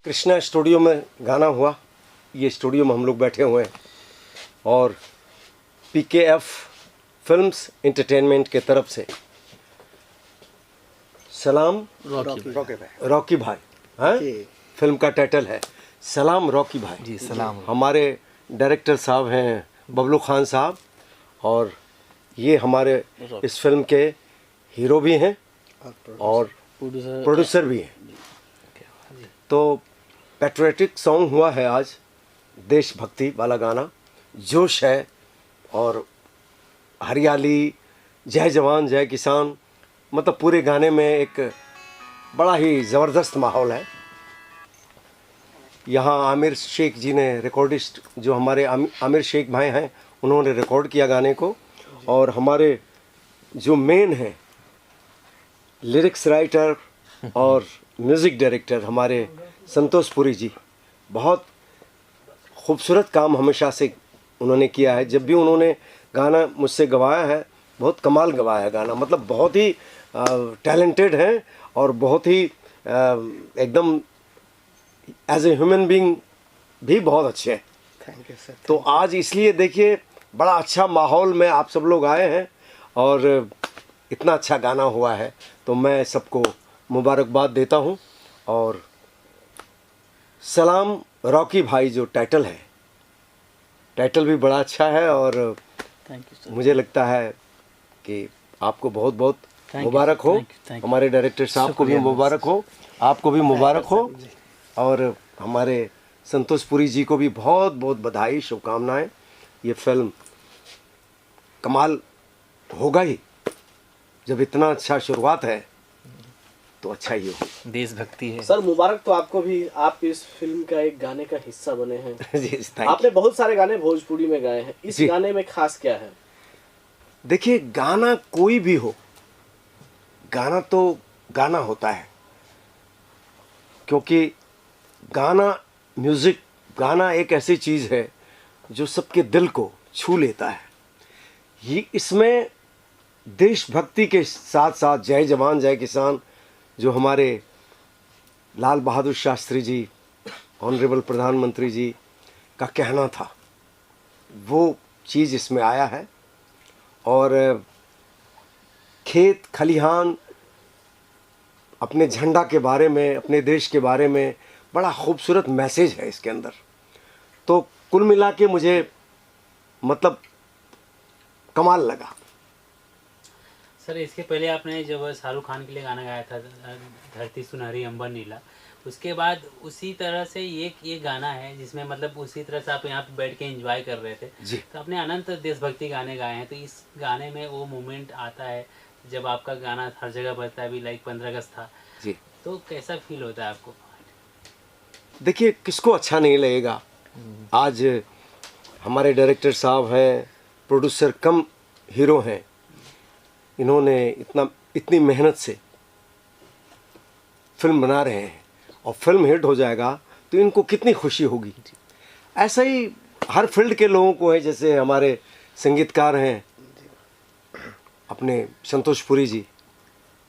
Krishna studio में गाना हुआ। ये स्टूडियो में हम लोग बैठे हुए हैं और PKF फिल्म्स एंटरटेनमेंट के तरफ से सलाम रॉकी भाई हैं, फिल्म का टाइटल है सलाम रॉकी भाई जी। सलाम। हमारे डायरेक्टर साहब हैं बबलू खान साहब और ये हमारे इस फिल्म के हीरो भी हैं और प्रोड्यूसर भी हैं। तो पैट्रियोटिक सॉन्ग हुआ है आज, देशभक्ति वाला गाना, जोश है और हरियाली, जय जवान जय किसान, मतलब पूरे गाने में एक बड़ा ही ज़बरदस्त माहौल है। यहाँ आमिर शेख जी ने रिकॉर्डिस्ट, जो हमारे आमिर शेख भाई हैं, उन्होंने रिकॉर्ड किया गाने को और हमारे जो मेन हैं लिरिक्स राइटर और म्यूज़िक डायरेक्टर हमारे संतोष पुरी जी, बहुत खूबसूरत काम हमेशा से उन्होंने किया है। जब भी उन्होंने गाना मुझसे गवाया है, बहुत कमाल गवाया है गाना, मतलब बहुत ही टैलेंटेड हैं और बहुत ही एकदम एज ए ह्यूमन बीइंग भी बहुत अच्छे हैं। Thank you sir. तो आज इसलिए देखिए बड़ा अच्छा माहौल में आप सब लोग आए हैं और इतना अच्छा गाना हुआ है, तो मैं सबको मुबारकबाद देता हूँ। और सलाम रॉकी भाई जो टाइटल है, टाइटल भी बड़ा अच्छा है और थैंक यू सर। मुझे लगता है कि आपको बहुत बहुत मुबारक हो। हमारे डायरेक्टर साहब को भी मुबारक हो, आपको भी मुबारक हो और हमारे संतोष पुरी जी को भी बहुत बहुत बधाई, शुभकामनाएं। ये फिल्म कमाल होगा ही, जब इतना अच्छा शुरुआत है तो अच्छा ही हो। देशभक्ति है सर। मुबारक तो आपको भी, आप इस फिल्म का एक गाने का हिस्सा बने हैं। जी, थैंक आपने बहुत सारे गाने भोजपुरी में गाए हैं, इस गाने में खास क्या है? देखिए गाना कोई भी हो, गाना तो गाना होता है, क्योंकि गाना, म्यूज़िक, गाना एक ऐसी चीज़ है जो सबके दिल को छू लेता है। ये इसमें देशभक्ति के साथ साथ जय जवान जय किसान, जो हमारे लाल बहादुर शास्त्री जी, ऑनरेबल प्रधानमंत्री जी का कहना था, वो चीज़ इसमें आया है। और खेत खलिहान, अपने झंडा के बारे में, अपने देश के बारे में बड़ा खूबसूरत मैसेज है इसके अंदर। तो कुल मिला के मुझे मतलब कमाल लगा। सर, इसके पहले आपने जब शाहरुख खान के लिए गाना गाया था धरती सुनहरी अंबर नीला, उसके बाद उसी तरह से ये गाना है जिसमें मतलब उसी तरह से आप यहाँ पे बैठ के एंजॉय कर रहे थे जी। तो आपने अनंत देशभक्ति गाने गाए हैं, तो इस गाने में वो मोमेंट आता है जब आपका गाना हर जगह बजता है, अभी लाइक 15 अगस्त था जी। तो कैसा फील होता है आपको? देखिए किसको अच्छा नहीं लगेगा। आज हमारे डायरेक्टर साहब हैं, प्रोड्यूसर कम हीरो हैं, इन्होंने इतनी मेहनत से फिल्म बना रहे हैं और फिल्म हिट हो जाएगा तो इनको कितनी खुशी होगी। ऐसा ही हर फील्ड के लोगों को है, जैसे हमारे संगीतकार हैं अपने संतोष पुरी जी,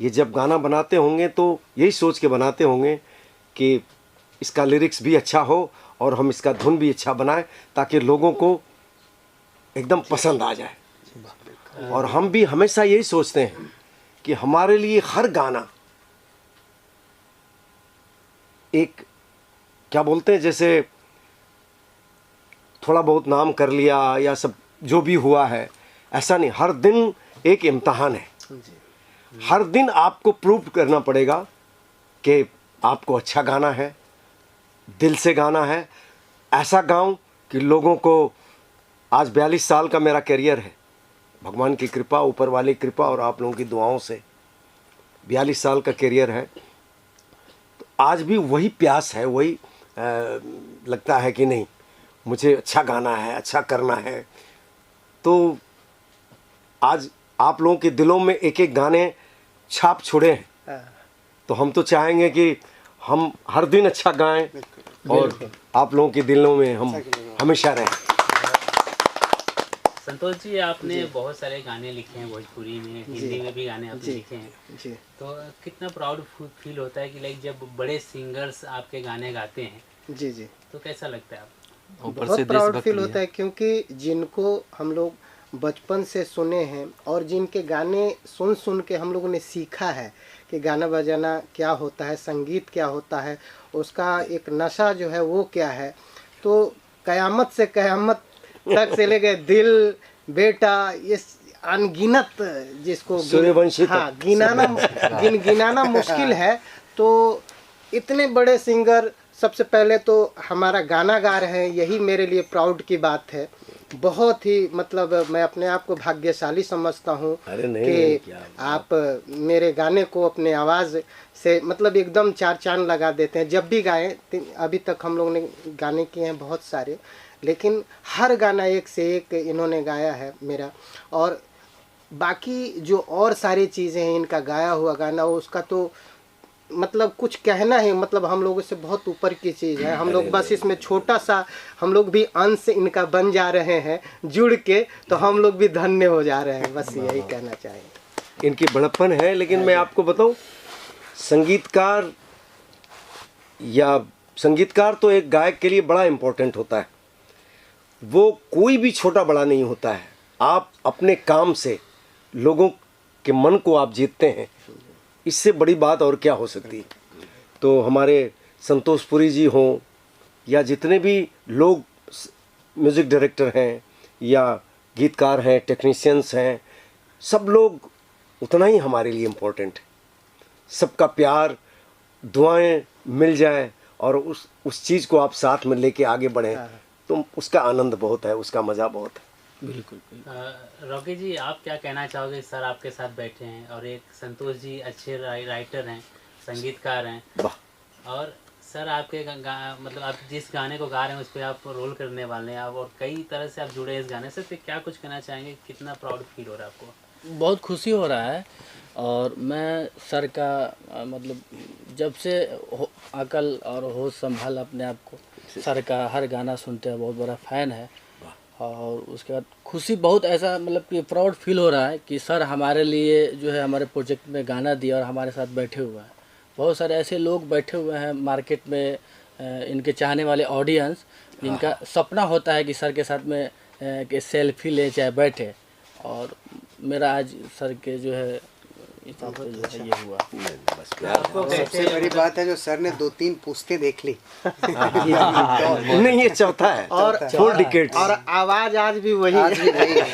ये जब गाना बनाते होंगे तो यही सोच के बनाते होंगे कि इसका लिरिक्स भी अच्छा हो और हम इसका धुन भी अच्छा बनाएं ताकि लोगों को एकदम पसंद आ जाए। और हम भी हमेशा यही सोचते हैं कि हमारे लिए हर गाना एक, क्या बोलते हैं, जैसे थोड़ा बहुत नाम कर लिया या सब जो भी हुआ है, ऐसा नहीं। हर दिन एक इम्तहान है, हर दिन आपको प्रूव करना पड़ेगा कि आपको अच्छा गाना है, दिल से गाना है, ऐसा गाऊं कि लोगों को। आज 42 साल का मेरा करियर है, भगवान की कृपा, ऊपर वाले की कृपा और आप लोगों की दुआओं से 42 साल का करियर है। तो आज भी वही प्यास है, वही लगता है कि नहीं मुझे अच्छा गाना है, अच्छा करना है। तो आज आप लोगों के दिलों में एक एक गाने छाप छोड़े हैं, तो हम तो चाहेंगे कि हम हर दिन अच्छा गाएं और आप लोगों के दिलों में हम हमेशा रहें। संतोष जी, आपने बहुत सारे गाने लिखे हैं भोजपुरी में, हिंदी में भी गाने आपने लिखे हैं। जी तो कितना प्राउड फील होता है कि लाइक जब बड़े सिंगर्स आपके गाने गाते हैं, जी जी तो कैसा लगता है आपको? ऊपर से बहुत प्राउड देशभक्ति फील होता है, क्योंकि जिनको हम लोग बचपन से सुने हैं और जिनके गाने सुन सुन के हम लोगों ने सीखा है कि गाना बजाना क्या होता है, संगीत क्या होता है, उसका एक नशा जो है वो क्या है। तो कयामत से कयामत तक से ले गए दिल, बेटा, ये अनगिनत जिसको सूर्यवंशी तक। हाँ गिनाना मुश्किल है। तो इतने बड़े सिंगर सबसे पहले तो हमारा गाना गा रहे हैं, यही मेरे लिए प्राउड की बात है। बहुत ही मतलब मैं अपने आप को भाग्यशाली समझता हूँ कि आप मेरे गाने को अपने आवाज़ से मतलब एकदम चार चांद लगा देते हैं। जब भी गाएं, अभी तक हम लोग ने गाने किए हैं बहुत सारे, लेकिन हर गाना एक से एक इन्होंने गाया है मेरा। और बाकी जो और सारी चीज़ें हैं इनका गाया हुआ गाना, उसका तो मतलब कुछ कहना है, मतलब हम लोगों से बहुत ऊपर की चीज़ है। हम लोग बस इसमें छोटा सा हम लोग भी अंश इनका बन जा रहे हैं जुड़ के, तो हम लोग भी धन्य हो जा रहे हैं। बस यही कहना चाहेंगे। इनकी बड़प्पन है। लेकिन मैं आपको बताऊं, संगीतकार तो एक गायक के लिए बड़ा इम्पोर्टेंट होता है। वो कोई भी छोटा बड़ा नहीं होता है। आप अपने काम से लोगों के मन को आप जीतते हैं, इससे बड़ी बात और क्या हो सकती है। तो हमारे संतोष पुरी जी हों या जितने भी लोग म्यूज़िक डायरेक्टर हैं या गीतकार हैं, टेक्नीशियंस हैं, सब लोग उतना ही हमारे लिए इम्पोर्टेंट है। सबका प्यार, दुआएं मिल जाए और उस चीज़ को आप साथ में लेके आगे बढ़ें, तो उसका आनंद बहुत है, उसका मज़ा बहुत है। बिल्कुल। रॉकी जी, आप क्या कहना चाहोगे? सर आपके साथ बैठे हैं और एक संतोष जी अच्छे राइटर हैं, संगीतकार हैं, और सर आपके मतलब आप जिस गाने को गा रहे हैं उस पर आप रोल करने वाले हैं आप, और कई तरह से आप जुड़े हैं इस गाने से, तो क्या कुछ कहना चाहेंगे? कितना प्राउड फील हो रहा है आपको? बहुत खुशी हो रहा है। और मैं सर का मतलब जब से अकल और होश संभाल अपने आप को, सर का हर गाना सुनते हैं, बहुत बड़ा फ़ैन है। और उसके बाद खुशी बहुत ऐसा मतलब कि प्राउड फील हो रहा है कि सर हमारे लिए जो है हमारे प्रोजेक्ट में गाना दिया और हमारे साथ बैठे हुए हैं। बहुत सारे ऐसे लोग बैठे हुए हैं मार्केट में, इनके चाहने वाले ऑडियंस, जिनका सपना होता है कि सर के साथ में कि सेल्फी ले चाहे बैठे। और मेरा आज सर के जो है हिसाब से जो है ये हुआ। सबसे बड़ी बात है जो सर ने 2-3 पुश्तें देख ली। नहीं, ये चौथा है और 4 डिकेड्स। और आवाज़ आज भी वही आज भी वही है।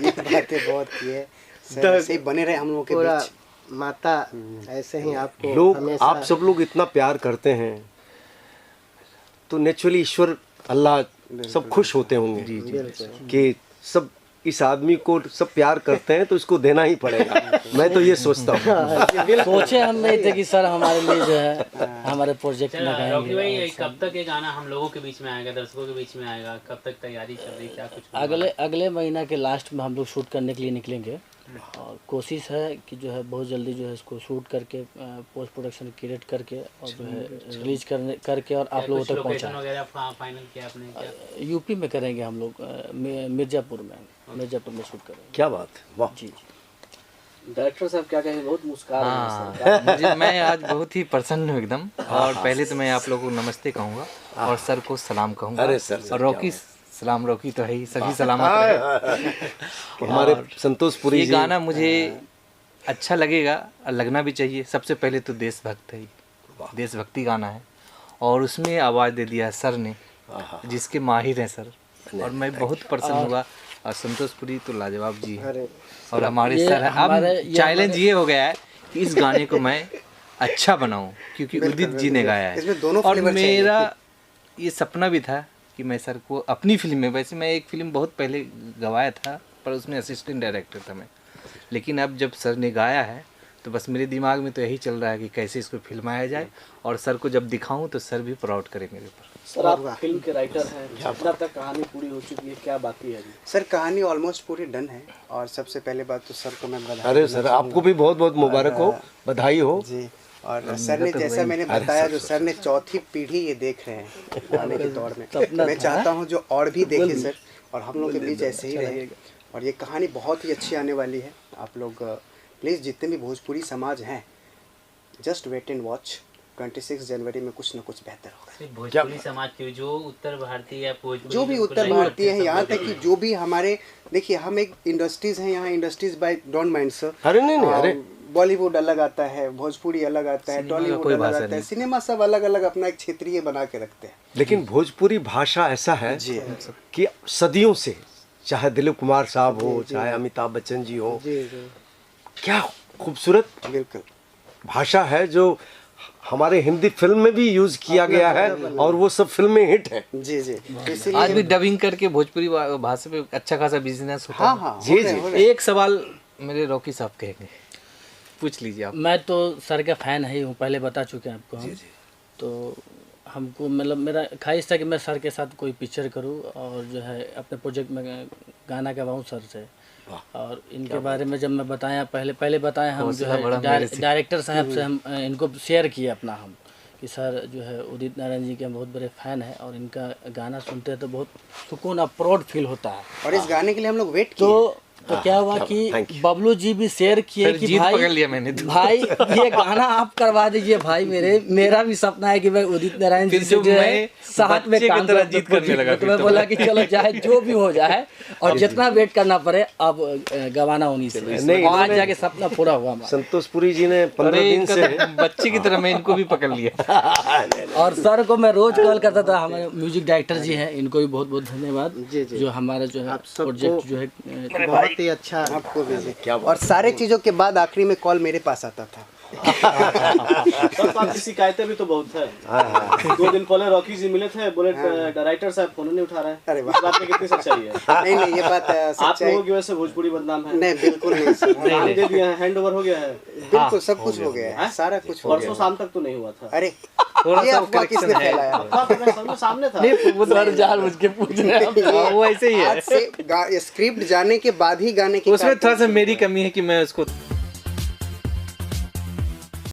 ये बातें बहुत की है। सर ऐसे ही बने रहे हम लोगों के पूरा बीच। माता ऐसे ही आपको लोग, हमेशा आप सब लोग इतना प्यार करते हैं तो नेचुरली ईश्वर अल्लाह सब खुश होते होंगे कि सब इस आदमी को सब प्यार करते हैं तो इसको देना ही पड़ेगा। मैं तो ये सोचता हूँ। सोचे हम नहीं थे कि सर हमारे लिए जो है हमारे प्रोजेक्ट में रॉकी गाएंगे। भाई, कब तक ये गाना हम लोगों के बीच में आएगा, दर्शकों के बीच में आएगा? कब तक तैयारी चल रही, क्या कुछ? अगले महीना के लास्ट में हम लोग शूट करने के लिए निकलेंगे। और कोशिश है कि जो है बहुत जल्दी जो है इसको शूट करके पोस्ट प्रोडक्शन क्रिएट करके और जो है रिलीज करके और आप लोगों तक पहुँचाएं। वगैरह फाइनल किया आपने क्या? यूपी में करेंगे हम लोग, मिर्ज़ापुर में शूट करेंगे। क्या बात है, वाह। जी। डायरेक्टर साहब क्या कहेंगे, बहुत मुस्कुरा रहे हैं। मैं आज बहुत ही प्रसन्न हूँ एकदम। और पहले तो मैं आप लोगों को नमस्ते कहूँगा और सर को सलाम कहूँगा। अरे सर, और रॉकी सलाम, रॉकी तो है ही, सभी सलामत रहे। हमारे संतोष पुरी ये जी, गाना मुझे अच्छा लगेगा और लगना भी चाहिए। सबसे पहले तो देशभक्त है, देशभक्ति गाना है और उसमें आवाज़ दे दिया है सर ने, जिसके माहिर हैं सर। और मैं बहुत प्रसन्न हुआ। और संतोष पुरी तो लाजवाब जी हैं और हमारे सर हैं। अब चैलेंज ये हो गया है कि इस गाने को मैं अच्छा बनाऊं, क्योंकि उदित जी ने गाया है। इसमें दोनों और फ्लेवर चाहिए। मेरा ये सपना भी था कि मैं सर को अपनी फिल्म में, वैसे मैं एक फिल्म बहुत पहले गवाया था पर उसमें असिस्टेंट डायरेक्टर था मैं, लेकिन अब जब सर ने गाया है तो बस मेरे दिमाग में तो यही चल रहा है कि कैसे इसको फिल्माया जाए और सर को जब दिखाऊं तो सर भी प्राउड करें मेरे ऊपर। सर आप फिल्म के राइटर हैं, जितना तक कहानी पूरी हो चुकी है, क्या बाकी है अभी? सर कहानी ऑलमोस्ट पूरी डन है। और सबसे पहले बात तो सर को मैं बधाई अरे देना सर, चाहूँगा। आपको भी बहुत बहुत मुबारक हो, बधाई हो जी। और सर ने जैसा मैंने बताया, जो सर ने चौथी पीढ़ी ये देख रहे हैं गाने के दौर में, मैं चाहता हूँ जो और भी देखें सर, और हम लोग के बीच ऐसे ही रहे। और ये कहानी बहुत ही अच्छी आने वाली है। आप लोग प्लीज़ जितने भी भोजपुरी समाज हैं, जस्ट वेट एंड वॉच। 26 जनवरी में कुछ ना कुछ बेहतर होगा। सिर्फ भोजपुरी समाज के, जो उत्तर भारतीय या भोजपुरी जो भी उत्तर भारतीय है, यहाँ तक कि जो भी हमारे, देखिए हम एक इंडस्ट्रीज हैं यहाँ, industries by don't mind sir. अरे नहीं, अरे बॉलीवुड अलग आता है, भोजपुरी अलग आता है, टॉलीवुड अलग आता है, सिनेमा सब अलग अलग अपना एक क्षेत्रीय बना के रखते हैं। लेकिन भोजपुरी भाषा ऐसा है जी कि सदियों से, चाहे दिलीप कुमार साहब हो, चाहे अमिताभ बच्चन जी हो, क्या खूबसूरत बिल्कुल भाषा है जो हमारे हिंदी फिल्म में भी यूज किया गया है और वो सब फिल्में हिट है। जी जी, आज इसीलिए भी डबिंग करके भोजपुरी भाषा पे अच्छा खासा बिजनेस होता हाँ है। हाँ, जी जी। एक सवाल मेरे रॉकी साहब कहेंगे, पूछ लीजिए आप। मैं तो सर का फ़ैन ही हूँ, पहले बता चुके हैं आपको हम। तो हमको मतलब मेरा ख्वाहिश था कि मैं सर के साथ कोई पिक्चर करूँ और जो है अपने प्रोजेक्ट में गाना गवाऊँ सर से। और इनके बारे में जब मैं बताया, पहले बताया हम जो है डायरेक्टर साहब से हम इनको शेयर किए अपना हम कि सर जो है उदित नारायण जी के हम बहुत बड़े फ़ैन हैं और इनका गाना सुनते हैं तो बहुत सुकून और प्राउड फील होता है। और इस गाने के लिए हम लोग वेट किए। तो क्या हुआ कि बबलू जी भी शेयर किए कि जीत भाई पकड़ लिया मैंने तो। भाई ये गाना आप करवा दीजिए भाई, मेरा भी सपना है कि मैं उदित नारायण जी से जो है साथ में काम तरह जीत करने लगा। तो मैं बोला कि चलो चाहे जो भी हो जाए और जितना वेट करना पड़े, अब गवाना उन्हीं से। नहीं, और आज जाके सपना पूरा हुआ हमारा। संतोष पुरी जी ने 15 दिन से बच्चे की तरह मैं इनको भी पकड़ लिया। और सर को मैं रोज कॉल करता था, हमारे म्यूजिक डायरेक्टर जी हैं, इनको भी बहुत बहुत धन्यवाद जो हमारा जो है प्रोजेक्ट जो है बहुत ही अच्छा आपको भी क्या। और सारे चीज़ों के बाद आखिरी में कॉल मेरे पास आता था। सर तो आपकी शिकायतें भी तो बहुत है। 2 दिन पहले रॉकी जी मिले थे, बोले डायरेक्टर साहब फोन नहीं उठा रहे हैं। अरे इस बात में कितनी सच्चाई है? नहीं नहीं, ये बात आप सच्चाई लोगों की वजह से भोजपुरी बदनाम है। नहीं, बिल्कुल नहीं सर। काम दे दिया है, हैंड ओवर हो गया है। बिल्कुल सब कुछ हो गया है, सारा कुछ हो परसों गया। शाम तक तो नहीं हुआ था। अरे ये अफवाह किसने फैलाया? अफवाह तो मेरे सामने सामने था। सर जान मुझ के पूछ रहे हैं। वो ऐसे ही है। आज से स्क्रिप्ट जाने के बाद ही गाने की उसमें थोड़ा सा मेरी कमी है कि मैं उसको